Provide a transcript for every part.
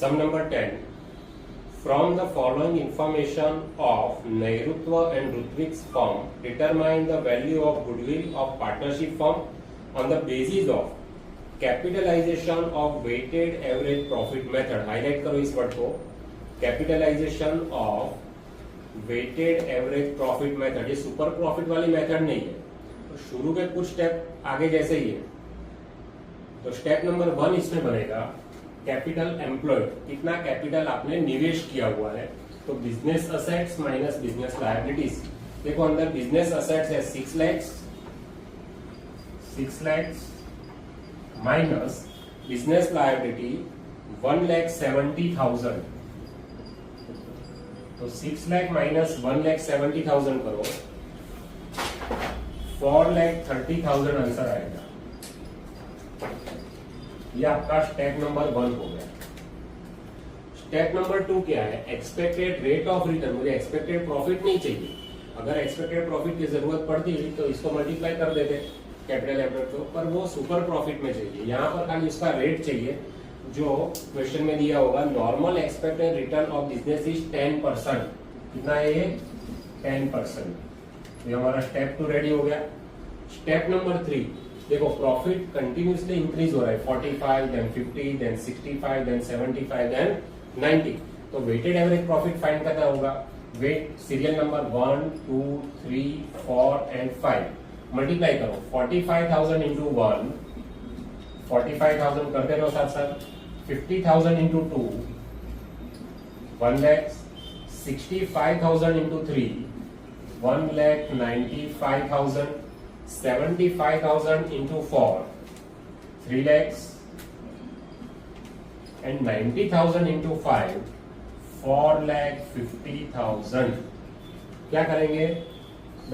Sum number 10. From the following information of Nairutwa and Rutvik's firm, determine the value of goodwill of partnership firm on the basis of capitalization of weighted average profit method. Highlight करो इस word को, capitalization of weighted average profit method. ये super profit वाली method नहीं है, तो शुरू के कुछ स्टेप आगे जैसे ही है. तो स्टेप नंबर 1 इसमें बनेगा कैपिटल एम्प्लॉयड, कितना कैपिटल आपने निवेश किया हुआ है. तो business assets minus business liabilities. देखो अंदर बिजनेस असेट्स है 6 lakhs माइनस बिजनेस लायबिलिटी 1,70,000. तो 6 लाख माइनस 1,70,000 करो, 4,30,000 आंसर आएगा. ये आपका स्टेप नंबर 1 हो गया. स्टेप नंबर 2 क्या है? Expected rate of return. मुझे एक्सपेक्टेड प्रॉफिट नहीं चाहिए. अगर एक्सपेक्टेड प्रॉफिट की जरूरत पड़ती तो इसको मल्टीप्लाई कर देते कैपिटल एम्प्लॉयड को, पर वो सुपर प्रॉफिट में चाहिए. यहाँ पर खाली उसका रेट चाहिए जो क्वेश्चन में दिया होगा. Normal expected return of business is 10%. कितना है ये? 10%. ये हमारा स्टेप 2 रेडी हो गया. स्टेप नंबर 3 देखो, प्रॉफिट कंटिन्यूसली इंक्रीज हो रहा है. 45, देन 50, देन 65, देन 75, देन 90. तो वेटेड एवरेज प्रॉफिट फाइंड करना होगा. Weight serial number 1, 2, 3, 4 and 5 multiply करो. 45,000 इंटू 1, 45,000 करते रहो साथ साथ. 50,000 into 2, 1 lakh. 65,000 into 3, 1,95,000. 75,000 into 4, 3 lakhs, and 90,000 into 5, 4,50,000. क्या करेंगे?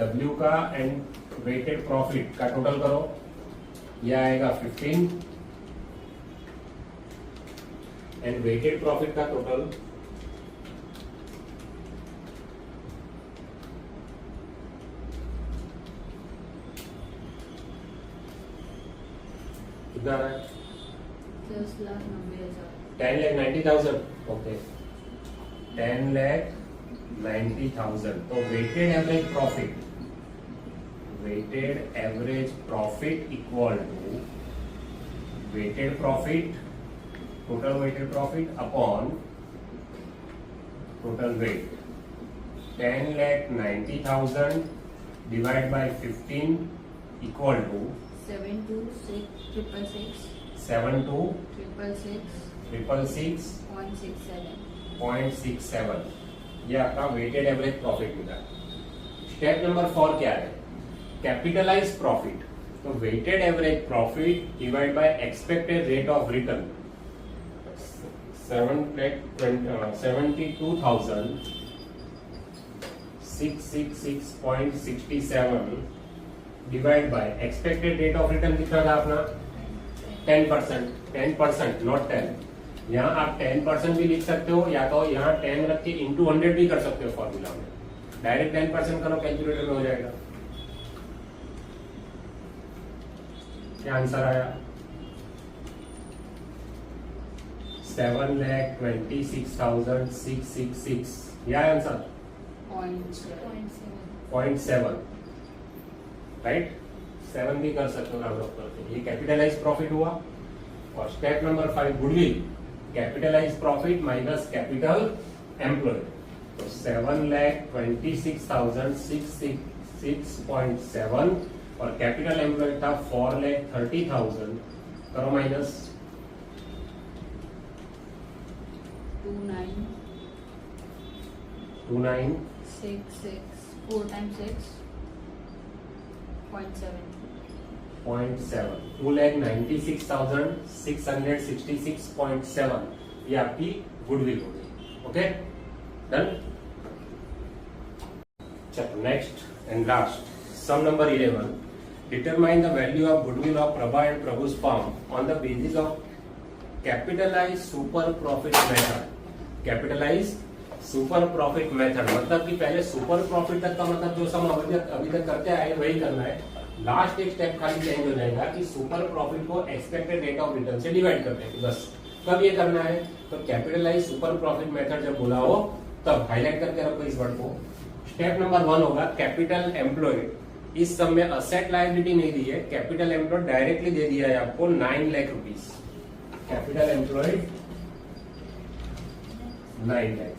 W का एंड वेटेड प्रॉफिट का टोटल करो. यह आएगा 15 एंड वेटेड प्रॉफिट का टोटल कितना रहा है? 10,90,000. ओके, 10,90,000. तो weighted average profit equal to weighted profit, total weighted profit upon total weight. 10,90,000 divide by 15 equal to 726,667.67. ये आपका वेटेड एवरेज प्रॉफिट मिला. स्टेप नंबर 4 क्या है? Capitalise profit. तो weighted average profit divide by expected rate of return. 72,666.67 divide by expected rate of return कितना था अपना? 10%, not 10. यहाँ आप 10% भी लिख सकते हो, या तो यहाँ 10 रख के इंटू 100 भी कर सकते हो फॉर्मूला में. डायरेक्ट 10% करो, कैलकुलेटर में हो जाएगा. क्या आंसर आया? 7,26,666. यह आंसर 0.7. राइट, 7 भी कर सकते हो राउंड ऑफ करके. ये कैपिटलाइज प्रॉफिट हुआ. और step number 5 goodwill. Capitalise profit minus capital employed. तो 7,26,666.7 और कैपिटल एम्प्लॉयड था 4,30,000. करो माइनस. 2966 4 times 6 0.7. 2,96,666.7 ये आपकी गुडविल हो गई. Okay, done. चलो next and last, sum number 11. Determine the value of goodwill of Prabha and Prabhu's firm on the basis of capitalise super profit method. Capitalise super profit method मतलब कि पहले सुपर प्रॉफिट तक का मतलब जो सम अभी तक करते आए वही करना है. लास्ट एक स्टेप खाली चेंज हो जाएगा कि सुपर प्रॉफिट को एक्सपेक्टेड रेट ऑफ रिटर्न से डिवाइड करते हैं. बस कब ये करना है? तो कैपिटलाइज सुपर प्रॉफिट मेथड जब बोला हो तब हाईलाइट करके रखो इस वर्ड को। स्टेप नंबर 1 होगा कैपिटल एम्प्लॉयड। इस सब में असेट लायबिलिटी नहीं दी है, कैपिटल एम्प्लॉयड डायरेक्टली दे दिया है आपको 9 lakh rupees. Capital employed 9 lakh.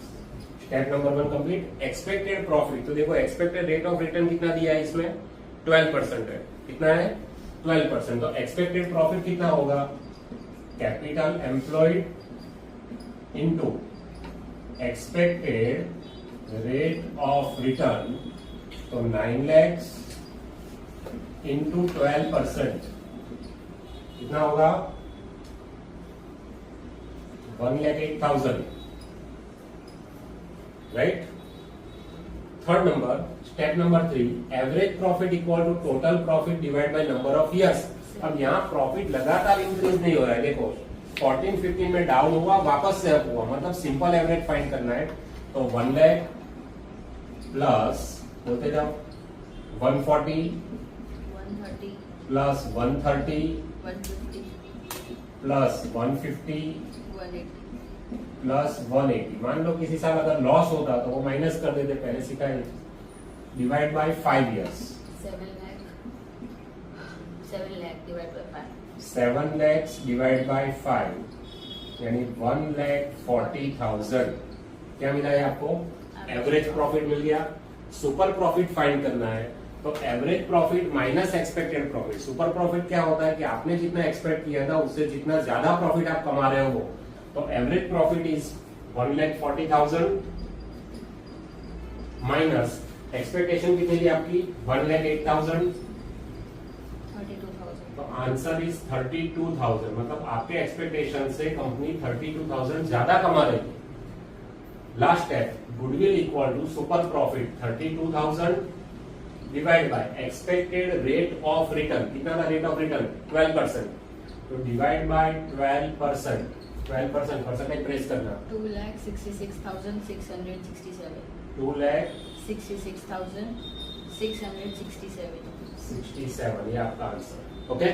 Step number 1 complete. Expected profit, तो देखो एक्सपेक्टेड रेट ऑफ रिटर्न कितना दिया है इसमें? 12% है। कितना है? 12%। तो एक्सपेक्टेड प्रॉफिट कितना होगा? Capital employed into expected rate of return, तो 9 lakhs इंटू 12% कितना होगा? 1,08,000, right. Third number, step number 3, average profit equal to total profit divide by number of years. अब यहाँ प्रॉफिट लगातार इंक्रीज नहीं हो रहा है, देखो 14-15 में डाउन हुआ, वापस से अप हुआ, मतलब सिंपल एवरेज फाइंड करना है। तो 1 लाख प्लस बोलते जाओ 140 130 प्लस 130 150 प्लस 150 180 प्लस 180। मान लो किसी साल अगर लॉस होता तो वो माइनस कर देते, पहले सिखाए। Divide by 5 years, 7 lakh divided by 5 7 lakhs divide by 5 यानी 1,40,000। क्या मिला है आपको? एवरेज प्रॉफिट मिल गया। सुपर प्रॉफिट फाइंड करना है, तो average profit minus expected profit. Super profit क्या होता है कि आपने जितना एक्सपेक्ट किया था उससे जितना ज्यादा प्रॉफिट आप कमा रहे हो, तो average profit is 1,40,000 minus expectation कितनी थी आपकी? 1,08,000। 32,000। तो आंसर इज 32,000। मतलब आपके एक्सपेक्टेशन से कंपनी 32,000 ज्यादा कमा रही है। Last step, goodwill equal to super profit 32,000 divide by expected rate of return. कितना था रेट ऑफ रिटर्न? 12%। तो डिवाइड बाय 12%, 12% परसेंटेज प्रेस करना। 2,66,667 2,66,667 66,667 ये आपका आंसर। ओके।